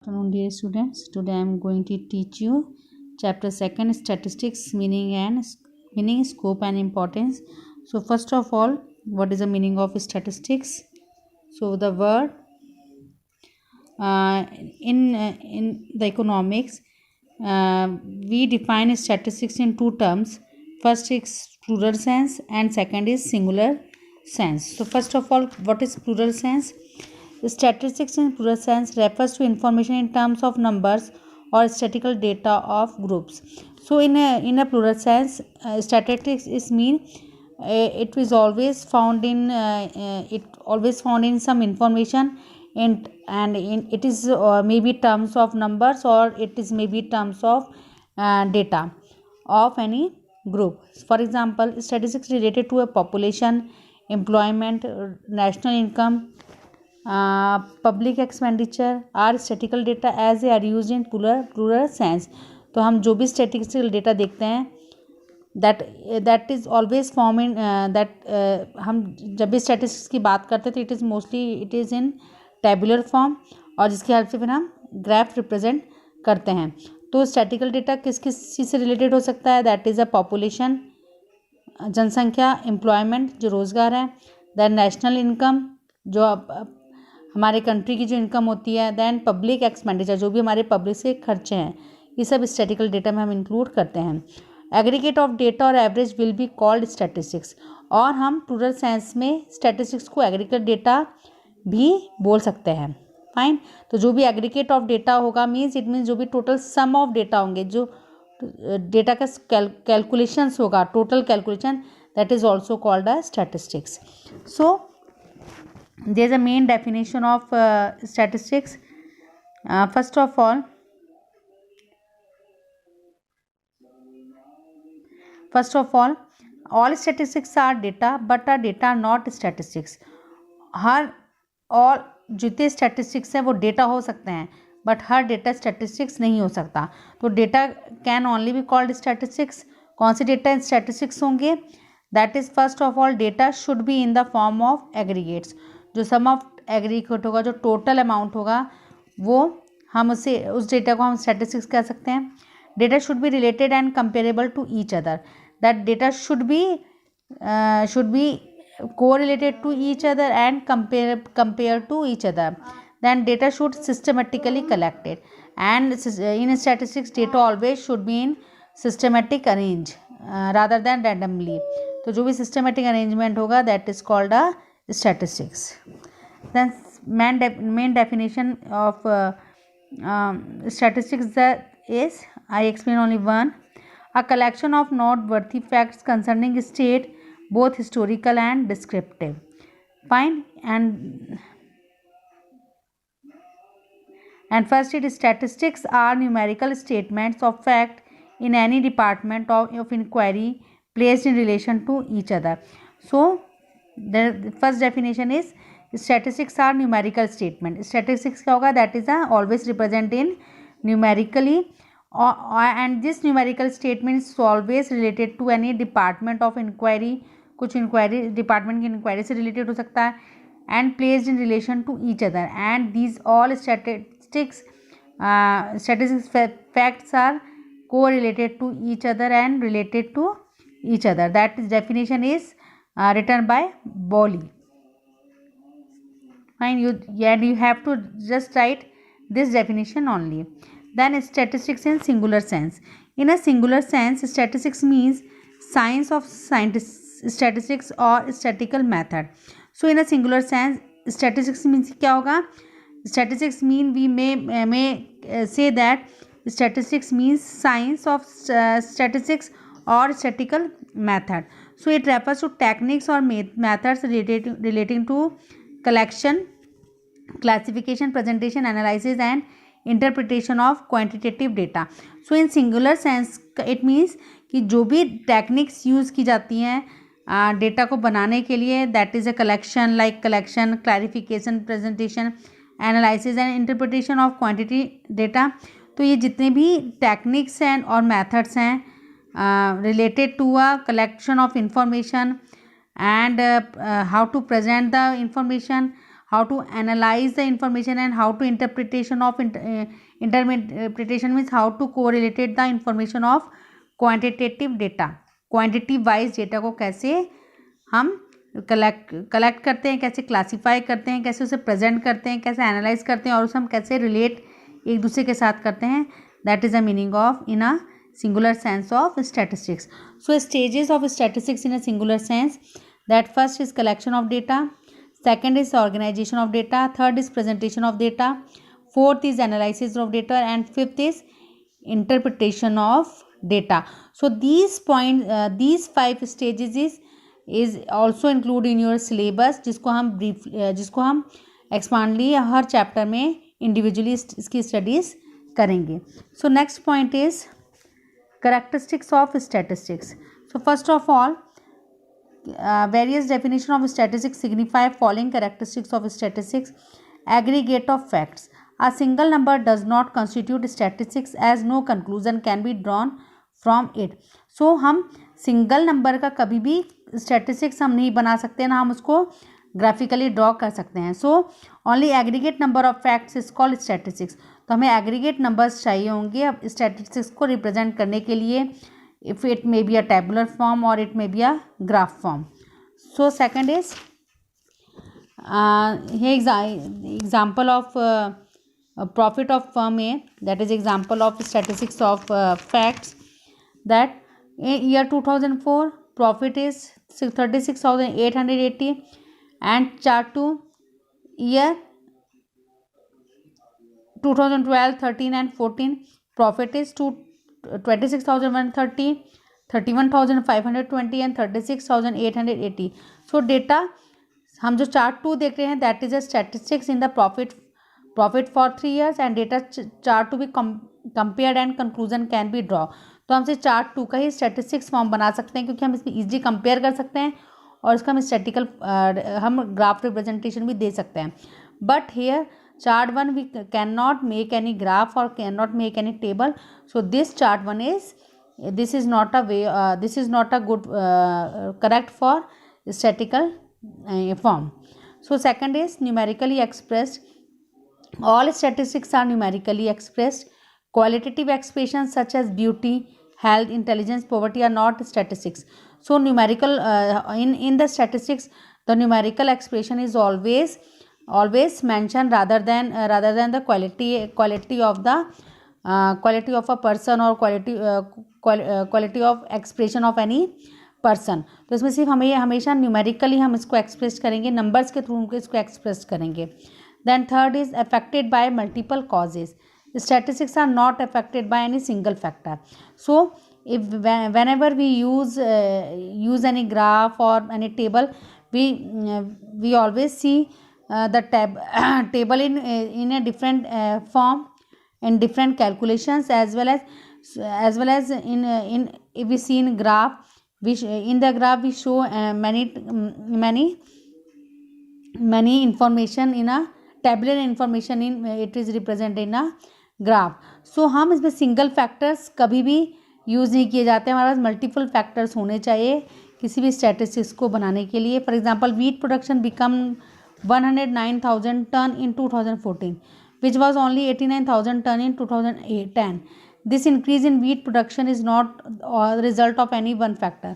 Afternoon, dear students. Today I am going to teach you chapter 2 statistics meaning, scope and importance. So first of all, what is the meaning of statistics? So the word in the economics, we define statistics in two terms. First is plural sense and second is singular sense. So first of all, what is plural sense? Statistics in plural sense refers to information in terms of numbers or statistical data of groups. So in a plural sense, statistics is mean it is always found in some information it is maybe terms of numbers or it is maybe terms of data of any group. For example, statistics related to a population, employment, national income, public expenditure are statical data as a are use in plural sense. तो हम जो भी statistical data देखते हैं that is always form in that हम जब भी statistics की बात करते हैं तो it is in tabular form और जिसकी हेल्प से फिर हम ग्राफ रिप्रेजेंट करते हैं. तो स्टैटिकल डेटा किस किस चीज़ से रिलेटेड हो सकता है? दैट इज़ अ पॉपुलेशन, जनसंख्या, एम्प्लॉयमेंट जो रोज़गार है, दैन नेशनल इनकम जो हमारे कंट्री की जो इनकम होती है, दैन पब्लिक एक्सपेंडिचर जो भी हमारे पब्लिक से खर्चे हैं, ये सब स्टैटिस्टिकल डेटा में हम इंक्लूड करते हैं. एग्रीगेट ऑफ डेटा और average will be called statistics. और हम प्लूरल सेंस में स्टैटिस्टिक्स को एग्रीगेट डेटा भी बोल सकते हैं. फाइन. तो जो भी एग्रीगेट ऑफ डेटा होगा इट मीन्स जो भी टोटल सम ऑफ डेटा होंगे, जो डेटा का कैलकुलेशंस होगा, total calculation, that is also called a statistics. So there is a main definition of statistics. First of all, all statistics are data but are data not statistics. हर और जितने statistics हैं वो data हो सकते हैं but her data statistics नहीं हो सकता. तो data can only be called statistics. कौन से डेटा स्टैटिस्टिक्स होंगे? That is first of all data should be in the form of aggregates. जो सम ऑफ एग्रीगेट होगा, जो टोटल अमाउंट होगा, वो हम उस डेटा को हम स्टैटिस्टिक्स कह सकते हैं. Data should be related and comparable to each other. That data should be correlated to each other and compare to each other. then data should systematically collected and in statistics data always should be in systematic arrange rather than randomly. तो जो भी systematic arrangement होगा that is called a statistics. Then main definition of statistics is, I explain only one: a collection of noteworthy facts concerning state, both historical and descriptive. Fine. And first it is statistics are numerical statements of fact in any department of inquiry placed in relation to each other. So the first definition is statistics are numerical statement. Statistics क्या होगा? That is always represent in numerically and this numerical statement is always related to any department of inquiry. कुछ inquiry department की inquiry से related हो सकता है and placed in relation to each other, and these all statistics facts are correlated to each other and related to each other. That definition is written by Bowley. Fine. You have to just write this definition only. Then statistics in singular sense. In a singular sense, statistics means science of statistics or statistical method. So in a singular sense, statistics means क्या होगा? Statistics mean we may say that statistics means science of statistics or statistical method. So it refers to techniques or methods relating to collection, classification, presentation, analysis and interpretation of quantitative data. So in singular sense it means कि जो भी techniques use की जाती हैं data को बनाने के लिए, that is a collection, like collection, clarification, presentation, analysis and interpretation of quantity data. तो ये जितने भी टेक्निक्स हैं और मेथड्स हैं related to a collection of information and how to present the information, how to analyze the information, and how to interpretation of interpretation means how to correlated the information of quantitative data. Quantity wise data को कैसे हम collect करते हैं, कैसे classify करते हैं, कैसे उसे प्रेजेंट करते हैं, कैसे एनालाइज करते हैं और उसे हम कैसे रिलेट एक दूसरे के साथ करते हैं. That is the meaning of in a singular sense of statistics. So stages of statistics in a singular sense, that first is collection of data, second is organization of data, third is presentation of data, fourth is analysis of data, and fifth is interpretation of data. So these 5 stages is also include in your syllabus, जिसको हम expandly हर chapter में individually इसकी studies करेंगे. So next point is characteristics of statistics. So first of all, various definition of statistics signify following characteristics of statistics. Aggregate of facts. A single number does not constitute statistics as no conclusion can be drawn from it. So हम single number का कभी भी statistics हम नहीं बना सकते, ना हम उसको ग्राफिकली ड्रॉ कर सकते हैं. So only aggregate number of facts is called statistics. तो हमें एग्रीगेट नंबर्स चाहिए होंगे अब स्टैटिस्टिक्स को रिप्रेजेंट करने के लिए. If it may be a tabular form और it may be a graph form. So second is example of profit of firm A, that is example of statistics of facts. That in year 2004 profit is 36,880, and chart 2 year 2012, 13 and 14 profit is 26,130, 31,520 and 36,880. so data हम जो chart 2 देख रहे हैं that is a statistics in the profit for 3 years, and data chart 2 भी compared and conclusion can be draw. तो हमसे chart 2 का ही statistics form बना सकते हैं क्योंकि हम इसमें इजीली कंपेयर कर सकते हैं और इसका हम स्टैटिकल हम ग्राफ रिप्रेजेंटेशन भी दे सकते हैं. But here chart 1 we can not make any graph और can not make any table. So this chart 1 is this is not a good correct for statical form. So second is numerically expressed. All statistics are numerically expressed. Qualitative expressions such as beauty, health, intelligence, poverty are not statistics. So numerical in the statistics, the numerical expression is always mentioned rather than the quality of the quality of a person or quality of expression of any person. तो इसमें सिर्फ हमें हमेशा numerically हम इसको express करेंगे, numbers के through इसको एक्सप्रेस करेंगे. Then third is affected by multiple causes. Statistics are not affected by any single factor. So if whenever we use any graph or any table, we always see the table in a different form, in different calculations, as well as in if we see in graph, in the graph we show many information in a tabular information in it is represented in a graph. So हम इसमें single factors कभी भी use नहीं किए जाते हैं. हमारे पास multiple factors होने चाहिए किसी भी स्टैटिस्टिक्स को बनाने के लिए. For example wheat production become 109,000 ton in 2014 which was only 89,000 ton in 2010. This increase in wheat production is not the result of any one factor.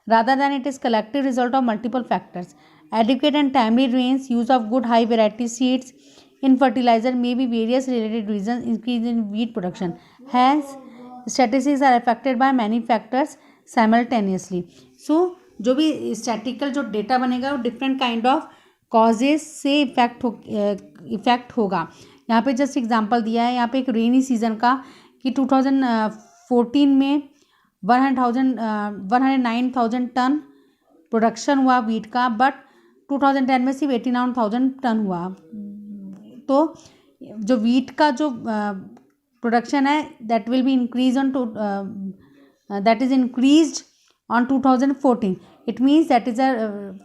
Rather than it is collective result of multiple factors. Adequate and timely rains, use of good high variety seeds in fertilizer may be various related reasons increase in wheat production. Hence, statistics are affected by many factors simultaneously. So, जो भी statistical जो data बनेगा वो different kind of causes से effect होगा. यहाँ पे just example दिया है. यहाँ पे एक रेनी सीजन का कि 2014 में 109,000 टन प्रोडक्शन हुआ वीट का, बट 2010 में सिर्फ 89,000 टन हुआ. तो जो वीट का जो प्रोडक्शन है that will be increase that is increased on 2014. It means that is a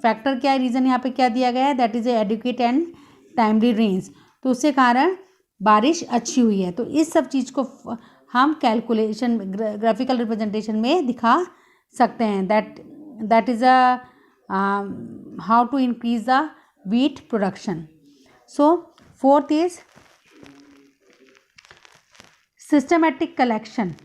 factor. क्या है रीज़न यहाँ पे क्या दिया गया है? That is adequate and timely rains. तो उसके कारण बारिश अच्छी हुई है. तो इस सब चीज़ को हम कैलकुलेशन ग्राफिकल रिप्रेजेंटेशन में दिखा सकते हैं. That is a how to increase the wheat production. So fourth is systematic collection.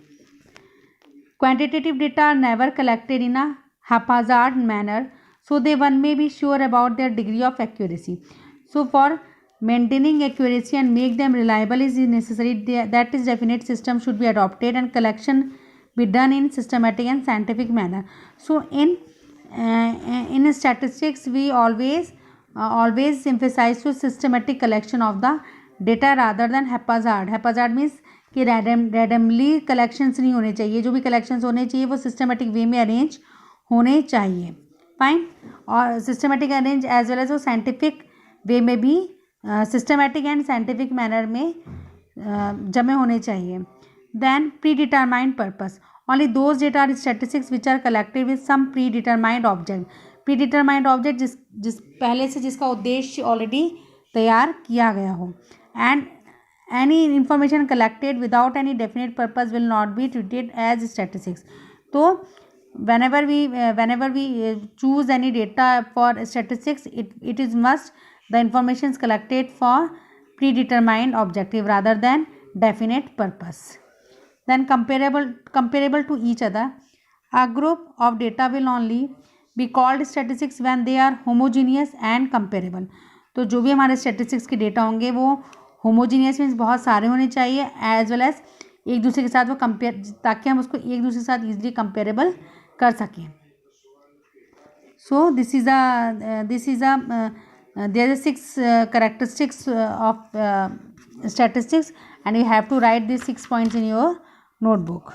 Quantitative data are never collected in a haphazard manner, so they one may be sure about their degree of accuracy. So for maintaining accuracy and make them reliable is necessary that is definite system should be adopted and collection be done in systematic and scientific manner. So in statistics we always emphasize to systematic collection of the data rather than haphazard. Haphazard means कि randomly collections नहीं होने चाहिए, जो भी collections होने चाहिए वो systematic way में अरेंज होने चाहिए. फाइन. और systematic arrange as well as वो साइंटिफिक वे में भी सिस्टमेटिक एंड साइंटिफिक मैनर में जमे होने चाहिए. Then predetermined purpose. Only those data are statistics which are collected with some predetermined object. Predetermined object जिस पहले से जिसका उद्देश्य ऑलरेडी तैयार किया गया हो. And any information collected without any definite purpose will not be treated as statistics. So whenever we choose any data for statistics, it is must the information is collected for predetermined objective rather than definite purpose. Then comparable to each other. A group of data will only be called statistics when they are homogeneous and comparable. तो जो भी हमारे statistics के data होंगे वो homogeneous means बहुत सारे होने चाहिए, एज वेल एज एक दूसरे के साथ वो कंपेयर, ताकि हम उसको एक दूसरे के साथ ईजिली कंपेरेबल कर सकें. So this is there are 6 characteristics of statistics and you have to write this 6 points in your notebook.